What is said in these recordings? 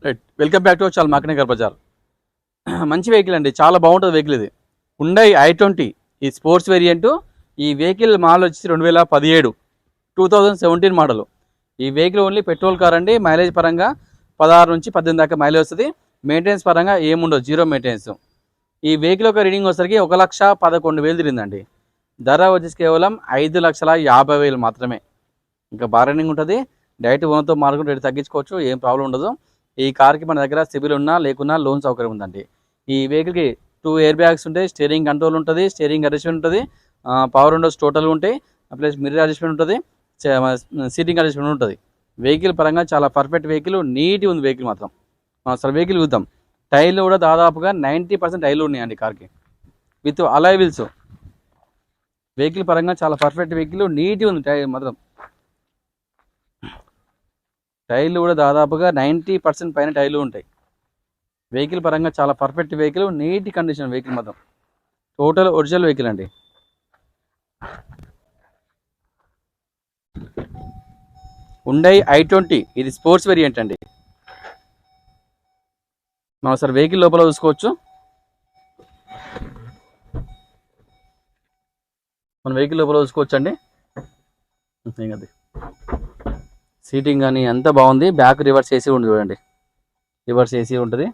Right. Welcome back to చాలా మాకనే బజార్. మంచి vehicle అండి, చాలా బాగుంటుంది వెహికల్ ఇది. హుండై i20 ఈ స్పోర్ట్స్ వేరియంట్. ఈ వెహికల్ మోడల్ వచ్చి 2017 2017 మోడల్. ఈ వెహికల్ ఓన్లీ పెట్రోల్ కార్ అండి. మైలేజ్ పరంగా 16 నుంచి 18 దాకా మైలేజ్ వస్తుంది. మెయింటెనెన్స్ పరంగా ఏముండదు, జీరో మెయింటెనెన్స్. ఈ వెహికల్ యొక్క రీడింగ్ వచ్చేసరికి 1,11,000 తిరిగిందండి. ధర వచ్చేసి కేవలం 5,50,000 మాత్రమే. ఇంకా బార్గెనింగ్ ఉంటుంది. డైరెక్ట్ ఓనర్తో మార్కెట్ రేట్ తగ్గించుకోవచ్చు, ఏం ప్రాబ్లం ఉండదు. ఈ కార్కి మన దగ్గర సిబిల్ ఉన్నా లేకున్నా లోన్ సౌకర్యం ఉందండి. ఈ వెహికల్కి 2 ఎయిర్ బ్యాగ్స్ ఉంటాయి, స్టీరింగ్ కంట్రోల్ ఉంటుంది, స్టీరింగ్ అడ్జస్ట్మెంట్ ఉంటుంది, పవర్ విండోస్ టోటల్ ఉంటాయి, ప్లస్ మిర్రర్ అడ్జస్ట్మెంట్ ఉంటుంది, సీటింగ్ అడ్జస్ట్మెంట్ ఉంటుంది. వెహికల్ పరంగా చాలా పర్ఫెక్ట్ వెహికల్, నీట్గా ఉంది వెహికల్ మాత్రం. అసలు వెహికల్ చూద్దాం. టైర్లు కూడా దాదాపుగా 90% టైర్లు ఉన్నాయండి కార్కి, విత్ అలాయ్ వీల్స్. వెహికల్ పరంగా చాలా పర్ఫెక్ట్ వెహికల్, నీట్గా ఉంది టైర్ మాత్రం. టైర్లు కూడా దాదాపుగా 90% పైన టైర్లు ఉంటాయి. వెహికల్ పరంగా చాలా perfect vehicle, neat condition vehicle మాత్రం. టోటల్ ఒరిజినల్ వెహికల్ అండి. హుండై i20 ఇది స్పోర్ట్స్ వేరియంట్ అండి. మనం సార్ వెహికల్ లోపల చూసుకోవచ్చు. మన వెహికల్ లోపల చూసుకోవచ్చు అండి. అది సీటింగ్ కానీ అంతా బాగుంది. బ్యాక్ రివర్స్ ఏసీ ఉంది చూడండి, రివర్స్ ఏసీ ఉంటుంది.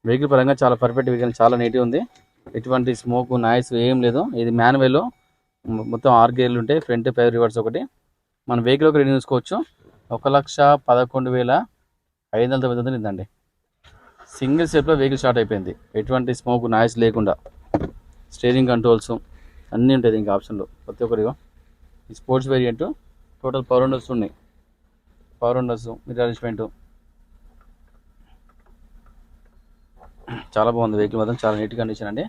వెహికల్ పరంగా చాలా పర్ఫెక్ట్ వెహికల్, చాలా నీట్గా ఉంది. ఎటువంటి స్మోక్ నాయిస్ ఏం లేదు. ఇది మాన్యువల్, మొత్తం 6 గేర్లు ఉంటాయి, ఫ్రంట్ 5 రివర్స్ ఒకటి. మన వెహికల్ ఒక రీడింగ్ చూసుకోవచ్చు. 1,11,590 ఉందండి. సింగిల్ స్టెప్లో వెహికల్ స్టార్ట్ అయిపోయింది, ఎటువంటి స్మోక్ నాయిస్ లేకుండా. స్టీరింగ్ కంట్రోల్స్ అన్నీ ఉంటాయి ఇంకా ఆప్షన్లు ప్రతి ఒక్కరిగా. ఈ sports variant. Total power Windows ఉన్నాయి, పవర్ విండోస్, మిర్రర్ అడ్జస్ట్మెంట్. చాలా బాగుంది వెహికల్ మాత్రం, చాలా నీట్ కండిషన్ అండి.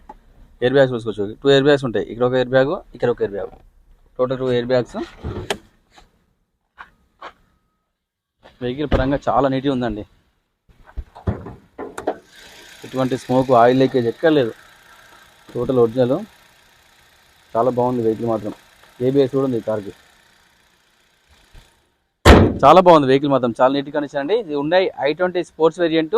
ఎయిర్ బ్యాగ్స్ చూసుకోవచ్చు. 2 ఎయిర్ బ్యాగ్స్ ఉంటాయి, ఇక్కడ ఒక ఎయిర్ బ్యాగ్, ఇక్కడ ఒక air bag, total 2 air bags. Vehicle పరంగా చాలా నీట్గా ఉందండి. ఎటువంటి స్మోక్, ఆయిల్ లీకేజ్ ఎక్కడ లేదు. టోటల్ ఒరిజినల్, చాలా బాగుంది వెహికల్ మాత్రం. ఏబిఎస్ కూడా ఉంది ఈ కార్కి. చాలా బాగుంది వెహికల్ మాత్రం, చాలా నీట్ కండిషన్ అండి. ఇది Hyundai i20 sports variant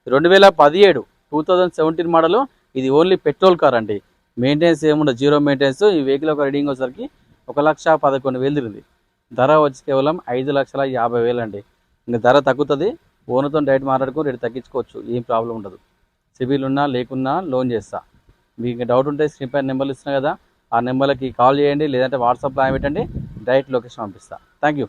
2017 2017 model. ఇది ఓన్లీ పెట్రోల్ కార్ అండి. మెయింటెనెన్స్ ఏముండదు, జీరో మెయింటెనెన్స్. ఈ వెహికల్ ఒక రీడింగ్ వచ్చేసరికి 1,11,000 తిరిగింది. ధర వచ్చి కేవలం 5,50,000 అండి. ఇంకా ధర తగ్గుతుంది, ఓనర్తో డైరెక్ట్ మాట్లాడుకొని రేటు తగ్గించుకోవచ్చు, ఏం ప్రాబ్లం ఉండదు. సిబిల్ ఉన్నా లేకున్నా లోన్ చేస్తా. మీకు డౌట్ ఉంటే స్క్రీన్ పైన నెంబర్లు ఇస్తున్నా కదా, ఆ నెంబర్లకి కాల్ చేయండి, లేదంటే వాట్సాప్లో పెట్టండి, డైరెక్ట్ లొకేషన్ పంపిస్తా. Thank you.